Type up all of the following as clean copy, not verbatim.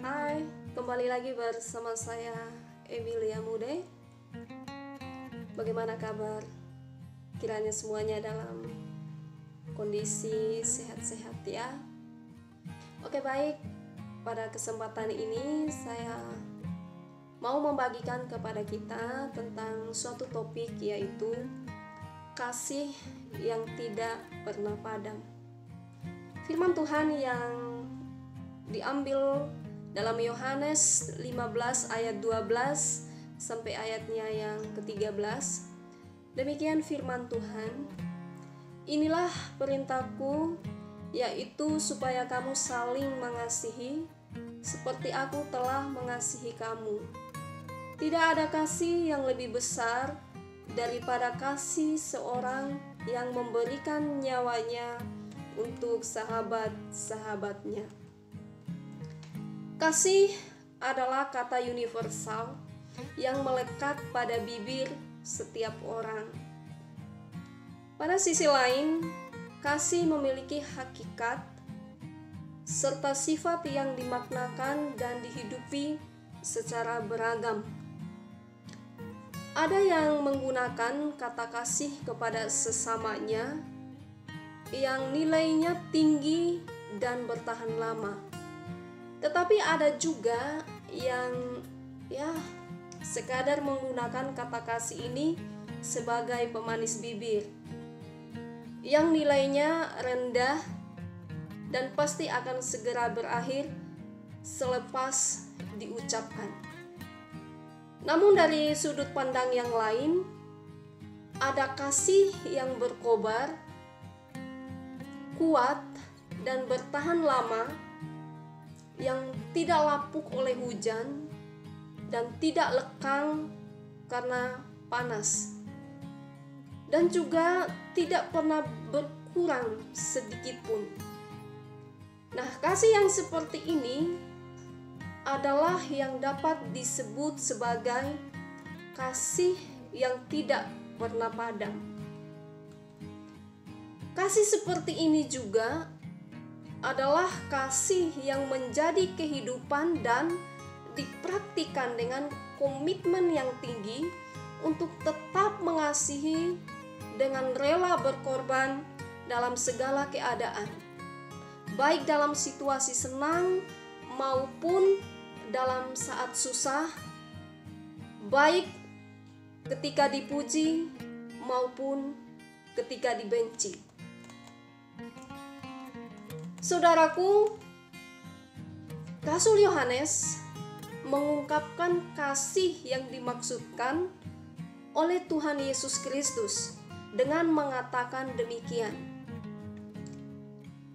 Hai, kembali lagi bersama saya Emilia Mude. Bagaimana kabar? Kiranya semuanya dalam kondisi sehat-sehat ya. Oke, baik. Pada kesempatan ini saya mau membagikan kepada kita tentang suatu topik, yaitu kasih yang tidak pernah padam. Firman Tuhan yang diambil dalam Yohanes 15 ayat 12 sampai ayatnya yang ke-13. Demikian firman Tuhan. Inilah perintahku, yaitu supaya kamu saling mengasihi seperti aku telah mengasihi kamu. Tidak ada kasih yang lebih besar daripada kasih seorang yang memberikan nyawanya untuk sahabat-sahabatnya. Kasih adalah kata universal yang melekat pada bibir setiap orang. Pada sisi lain, kasih memiliki hakikat serta sifat yang dimaknakan dan dihidupi secara beragam. Ada yang menggunakan kata kasih kepada sesamanya yang nilainya tinggi dan bertahan lama. Tetapi ada juga yang sekadar menggunakan kata kasih ini sebagai pemanis bibir, yang nilainya rendah dan pasti akan segera berakhir selepas diucapkan. Namun dari sudut pandang yang lain, ada kasih yang berkobar, kuat, dan bertahan lama, yang tidak lapuk oleh hujan dan tidak lekang karena panas, dan juga tidak pernah berkurang sedikit pun. Nah, kasih yang seperti ini adalah yang dapat disebut sebagai kasih yang tidak pernah padam. Kasih seperti ini juga adalah kasih yang menjadi kehidupan dan dipraktikkan dengan komitmen yang tinggi untuk tetap mengasihi dengan rela berkorban dalam segala keadaan, baik dalam situasi senang maupun dalam saat susah, baik ketika dipuji maupun ketika dibenci. Saudaraku, Rasul Yohanes mengungkapkan kasih yang dimaksudkan oleh Tuhan Yesus Kristus dengan mengatakan demikian.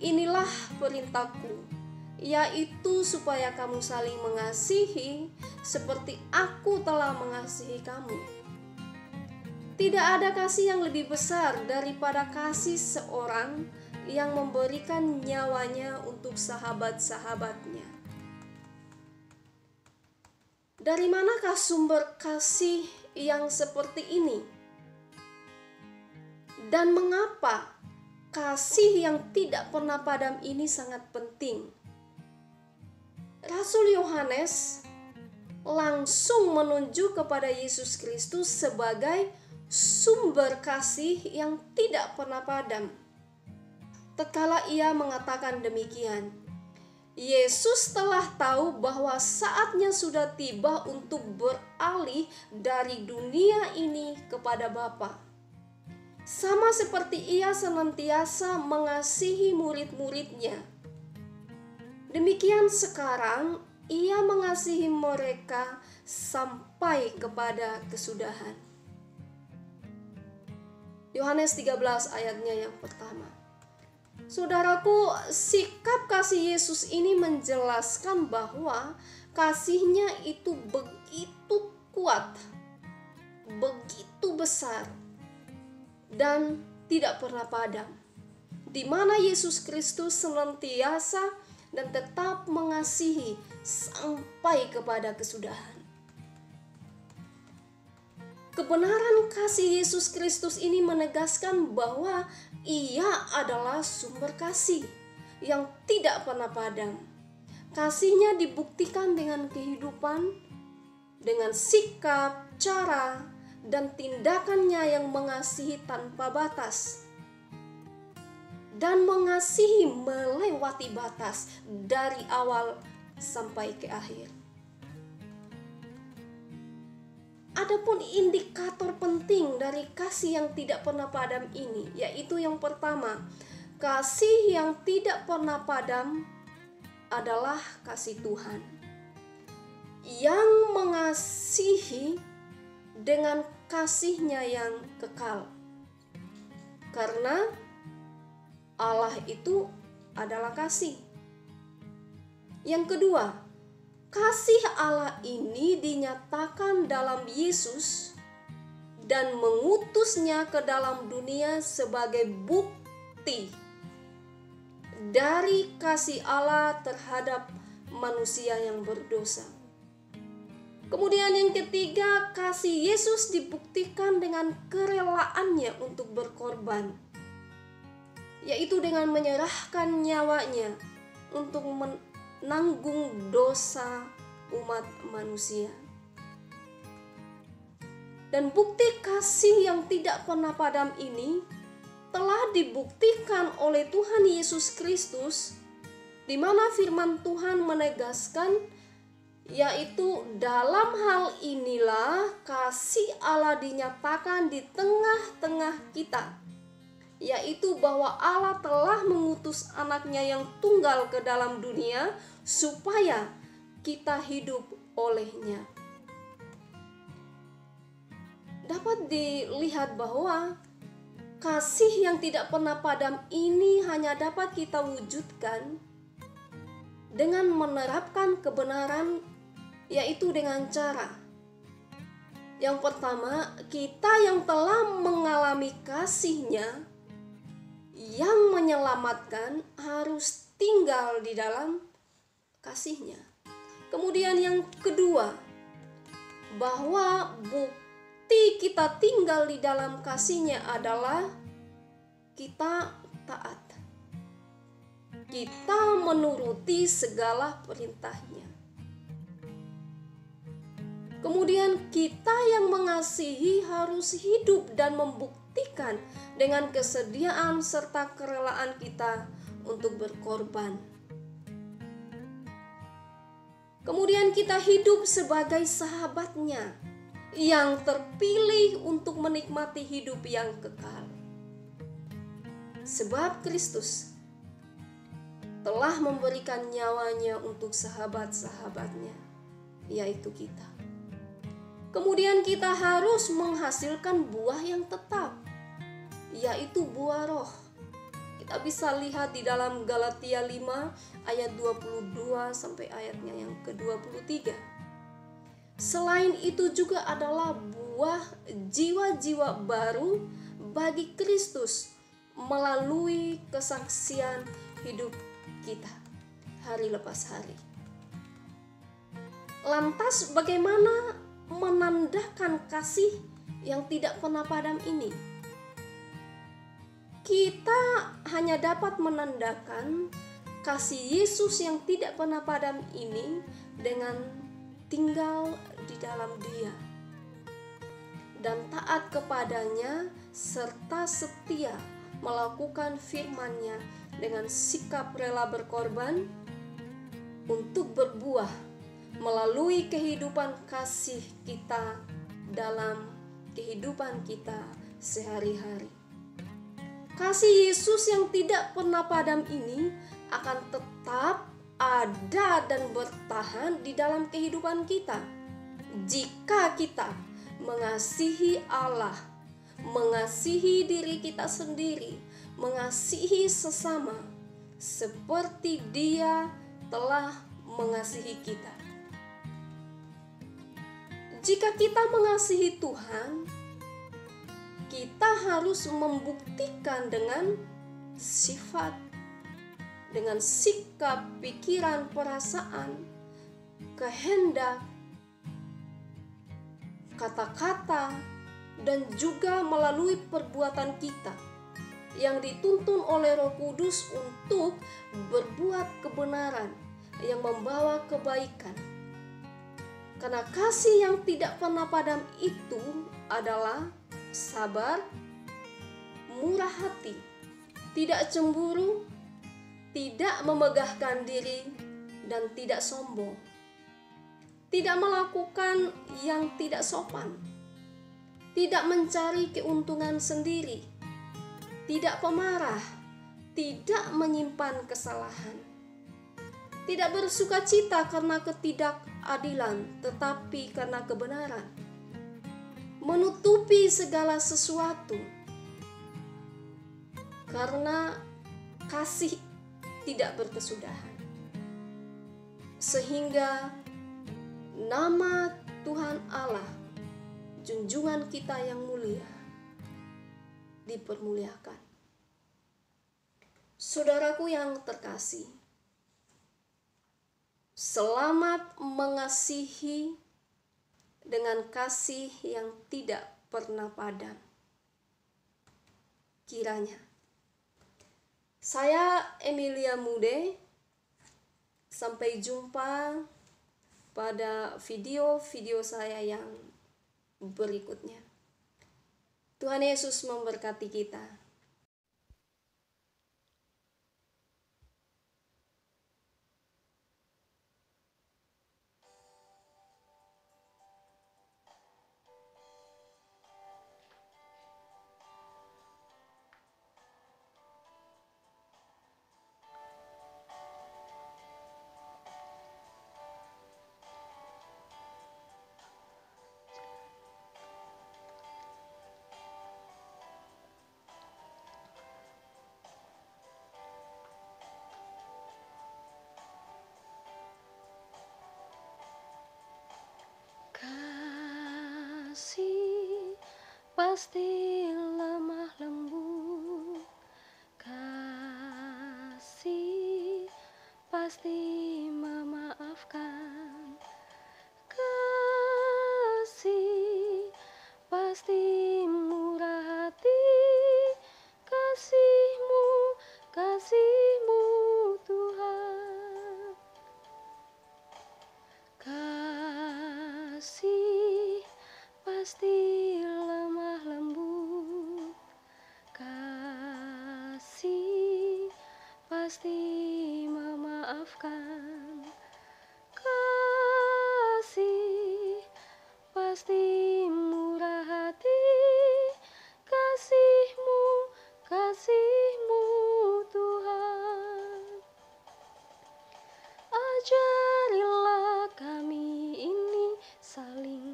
Inilah perintahku, yaitu supaya kamu saling mengasihi seperti aku telah mengasihi kamu. Tidak ada kasih yang lebih besar daripada kasih seorang yang memberikan nyawanya untuk sahabat-sahabatnya. Dari manakah sumber kasih yang seperti ini? Dan mengapa kasih yang tidak pernah padam ini sangat penting? Rasul Yohanes langsung menunjuk kepada Yesus Kristus sebagai sumber kasih yang tidak pernah padam. Tatkala ia mengatakan demikian, Yesus telah tahu bahwa saatnya sudah tiba untuk beralih dari dunia ini kepada Bapa. Sama seperti ia senantiasa mengasihi murid-muridnya, demikian sekarang ia mengasihi mereka sampai kepada kesudahan. Yohanes 13 ayatnya yang pertama. Saudaraku, sikap kasih Yesus ini menjelaskan bahwa kasihnya itu begitu kuat, begitu besar, dan tidak pernah padam, di mana Yesus Kristus senantiasa dan tetap mengasihi sampai kepada kesudahan. Kebenaran kasih Yesus Kristus ini menegaskan bahwa Ia adalah sumber kasih yang tidak pernah padam, Kasihnya dibuktikan dengan kehidupan, dengan sikap, cara, dan tindakannya yang mengasihi tanpa batas. Dan mengasihi melewati batas dari awal sampai ke akhir. Adapun indikator penting dari kasih yang tidak pernah padam ini, yaitu yang pertama, kasih yang tidak pernah padam adalah kasih Tuhan yang mengasihi dengan kasih-Nya yang kekal. Karena Allah itu adalah kasih. Yang kedua, kasih Allah ini dinyatakan dalam Yesus dan mengutusnya ke dalam dunia sebagai bukti dari kasih Allah terhadap manusia yang berdosa. Kemudian yang ketiga, kasih Yesus dibuktikan dengan kerelaannya untuk berkorban, yaitu dengan menyerahkan nyawanya untuk menanggung dosa umat manusia. Dan bukti kasih yang tidak pernah padam ini telah dibuktikan oleh Tuhan Yesus Kristus, di mana firman Tuhan menegaskan, yaitu dalam hal inilah kasih Allah dinyatakan di tengah-tengah kita, yaitu bahwa Allah telah mengutus anaknya yang tunggal ke dalam dunia supaya kita hidup olehnya. Dapat dilihat bahwa kasih yang tidak pernah padam ini hanya dapat kita wujudkan dengan menerapkan kebenaran, yaitu dengan cara. Yang pertama, kita yang telah mengalami kasih-Nya yang menyelamatkan harus tinggal di dalam kasih-Nya. Kemudian yang kedua, bahwa bukti kita tinggal di dalam kasih-Nya adalah kita taat. Kita menuruti segala perintah-Nya. Kemudian kita yang mengasihi harus hidup dan membuktikan dengan kesediaan serta kerelaan kita untuk berkorban. Kemudian kita hidup sebagai sahabat-Nya yang terpilih untuk menikmati hidup yang kekal. Sebab Kristus telah memberikan nyawanya untuk sahabat-sahabat-Nya, yaitu kita. Kemudian kita harus menghasilkan buah yang tetap, yaitu buah roh. Kita bisa lihat di dalam Galatia 5 ayat 22 sampai ayatnya yang ke-23. Selain itu juga adalah buah jiwa-jiwa baru bagi Kristus melalui kesaksian hidup kita hari lepas hari. Lantas bagaimana menandakan kasih yang tidak pernah padam ini? Kita hanya dapat menandakan kasih Yesus yang tidak pernah padam ini dengan tinggal di dalam Dia dan taat kepadanya serta setia melakukan firman-Nya dengan sikap rela berkorban untuk berbuah melalui kehidupan kasih kita dalam kehidupan kita sehari-hari. Kasih Yesus yang tidak pernah padam ini akan tetap ada dan bertahan di dalam kehidupan kita jika kita mengasihi Allah, mengasihi diri kita sendiri, mengasihi sesama seperti Dia telah mengasihi kita. Jika kita mengasihi Tuhan, kita harus membuktikan dengan sifat, dengan sikap, pikiran, perasaan, kehendak, kata-kata, dan juga melalui perbuatan kita yang dituntun oleh Roh Kudus untuk berbuat kebenaran yang membawa kebaikan. Karena kasih yang tidak pernah padam itu adalah sabar, murah hati, tidak cemburu, tidak memegahkan diri, dan tidak sombong. Tidak melakukan yang tidak sopan, tidak mencari keuntungan sendiri, tidak pemarah, tidak menyimpan kesalahan, tidak bersukacita karena ketidakadilan, tetapi karena kebenaran, menutupi segala sesuatu, karena kasih tidak berkesudahan, sehingga nama Tuhan Allah, junjungan kita yang mulia, dipermuliakan. Saudaraku yang terkasih, selamat mengasihi dengan kasih yang tidak pernah padam. Kiranya saya Emilia Mude, sampai jumpa pada video-video saya yang berikutnya. Tuhan Yesus memberkati kita. Kasih pasti lemah lembut, kasih pasti memaafkan, kasih pasti murah hati, kasih-Mu, kasih-Mu Tuhan. Kasih pasti lemah lembut, kasih pasti memaafkan, kasih pasti murah hati, kasih-Mu, kasih-Mu Tuhan. Ajarilah kami ini saling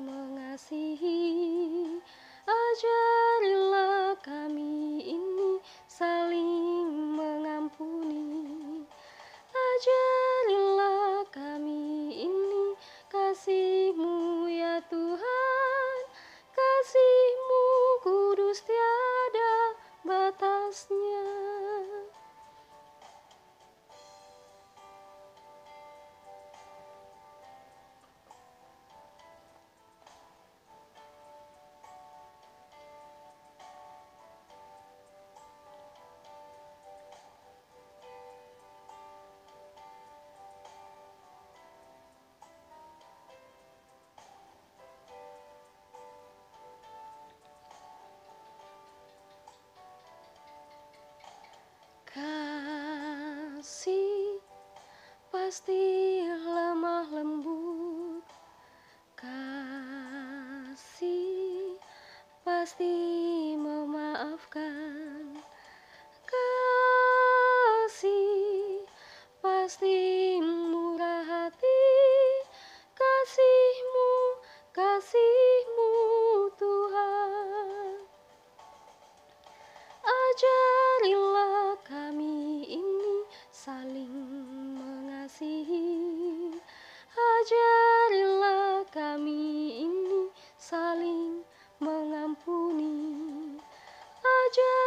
mengasihi, ajarilah kami ini saling mengampuni, ajarilah kami ini kasih-Mu ya Tuhan, kasih-Mu kudus tiada batasnya. Kasih pasti lemah lembut, kasih pasti memaafkan, kasih pasti murah hati, kasih-Mu, kasih-Mu Tuhan. Ajarilah kami ini saling mengasihi, ajarilah kami ini saling mengampuni, ajarilah